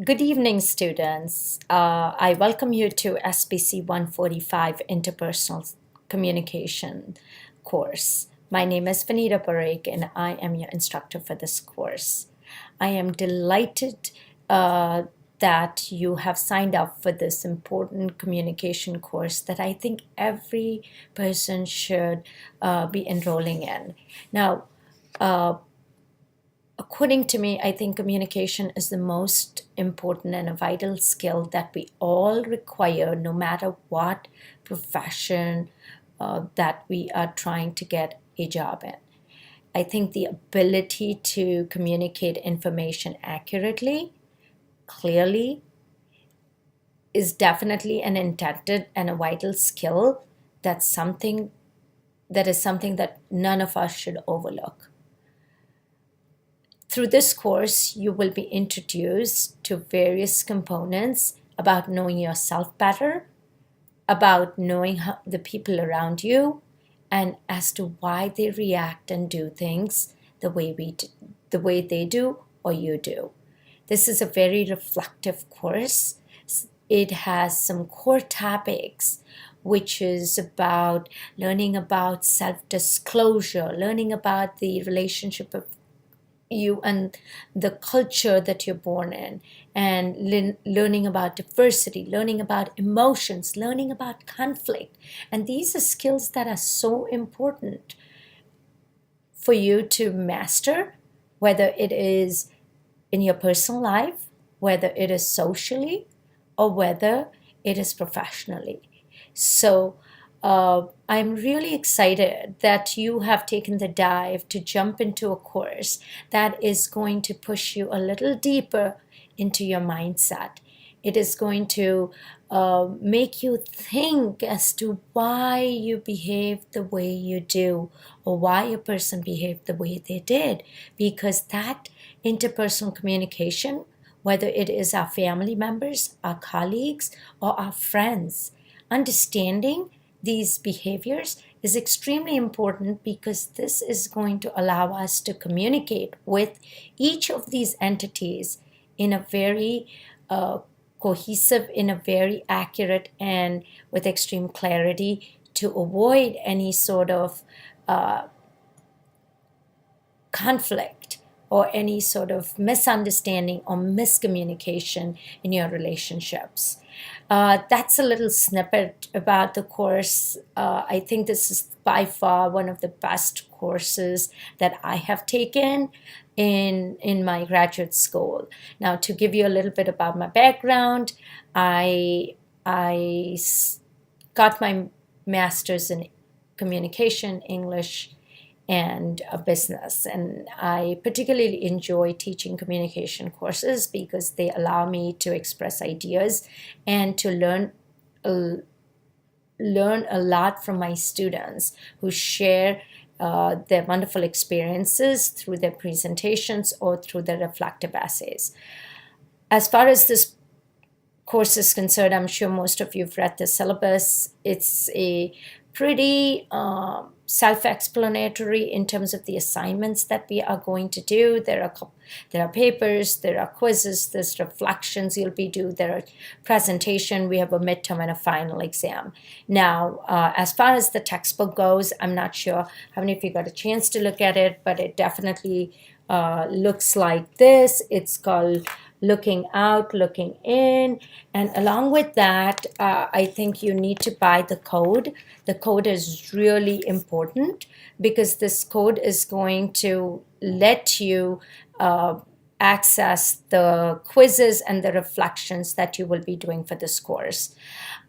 Good evening, students. I welcome you to SPC 145 Interpersonal Communication course. My name is Vanita Parekh and I am your instructor for this course. I am delighted that you have signed up for this important communication course that I think every person should be enrolling in. Now, according to me, I think communication is the most important and a vital skill that we all require, no matter what profession that we are trying to get a job in. I think the ability to communicate information accurately, clearly, is definitely an intended and a vital skill. That is something that none of us should overlook. Through this course, you will be introduced to various components about knowing yourself better, about knowing the people around you, and as to why they react and do things the way they do or you do. This is a very reflective course. It has some core topics, which is about learning about self-disclosure, learning about the relationship of you and the culture that you're born in, and learning about diversity, learning about emotions, learning about conflict. And these are skills that are so important for you to master, whether it is in your personal life, whether it is socially, or whether it is professionally. So I'm really excited that you have taken the dive to jump into a course that is going to push you a little deeper into your mindset. It is going to make you think as to why you behave the way you do, or why a person behaved the way they did, because that interpersonal communication, whether it is our family members, our colleagues, or our friends, understanding these behaviors is extremely important, because this is going to allow us to communicate with each of these entities in a very cohesive, in a very accurate, and with extreme clarity, to avoid any sort of conflict or any sort of misunderstanding or miscommunication in your relationships. That's a little snippet about the course. I think this is by far one of the best courses that I have taken in my graduate school. Now, to give you a little bit about my background, I got my master's in communication, English, and a business. And I particularly enjoy teaching communication courses because they allow me to express ideas and to learn a lot from my students who share their wonderful experiences through their presentations or through their reflective essays. As far as this course is concerned, I'm sure most of you have read the syllabus. It's a pretty self-explanatory in terms of the assignments that we are going to do. There are papers, there are quizzes, there's reflections you'll be do, there are presentation, we have a midterm and a final exam. Now, as far as the textbook goes, I'm not sure how many of you got a chance to look at it, but it definitely looks like this. It's called Looking Out, Looking In. And along with that, I think you need to buy the code. The code is really important because this code is going to let you access the quizzes and the reflections that you will be doing for this course.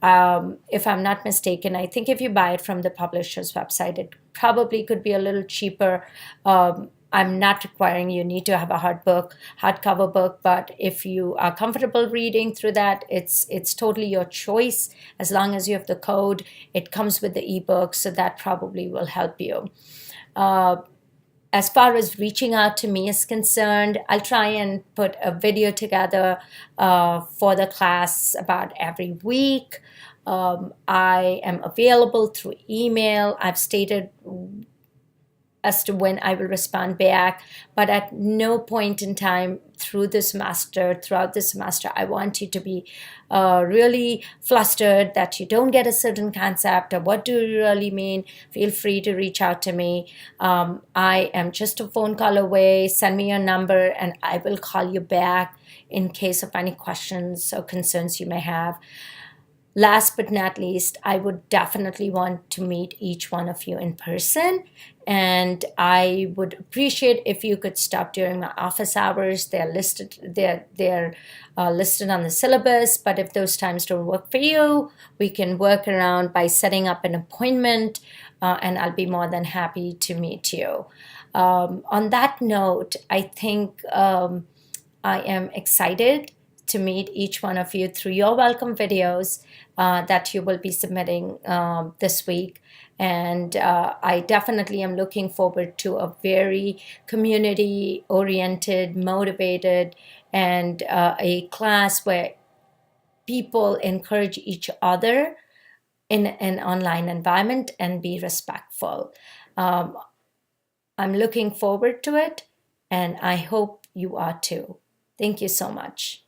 If I'm not mistaken, I think if you buy it from the publisher's website, it probably could be a little cheaper. I'm not requiring you need to have a hardcover book, but if you are comfortable reading through that, it's totally your choice. As long as you have the code, it comes with the ebook, so that probably will help you. As far as reaching out to me is concerned, I'll try and put a video together for the class about every week. I am available through email. I've stated as to when I will respond back. But at no point in time throughout this semester, I want you to be really flustered that you don't get a certain concept or what do you really mean. Feel free to reach out to me. I am just a phone call away. Send me your number and I will call you back in case of any questions or concerns you may have. Last but not least, I would definitely want to meet each one of you in person, and I would appreciate if you could stop during my office hours. They're listed on the syllabus, but if those times don't work for you, we can work around by setting up an appointment, and I'll be more than happy to meet you. On that note, I think I am excited to meet each one of you through your welcome videos that you will be submitting this week. And I definitely am looking forward to a very community-oriented, motivated, and a class where people encourage each other in an online environment and be respectful. I'm looking forward to it, and I hope you are too. Thank you so much.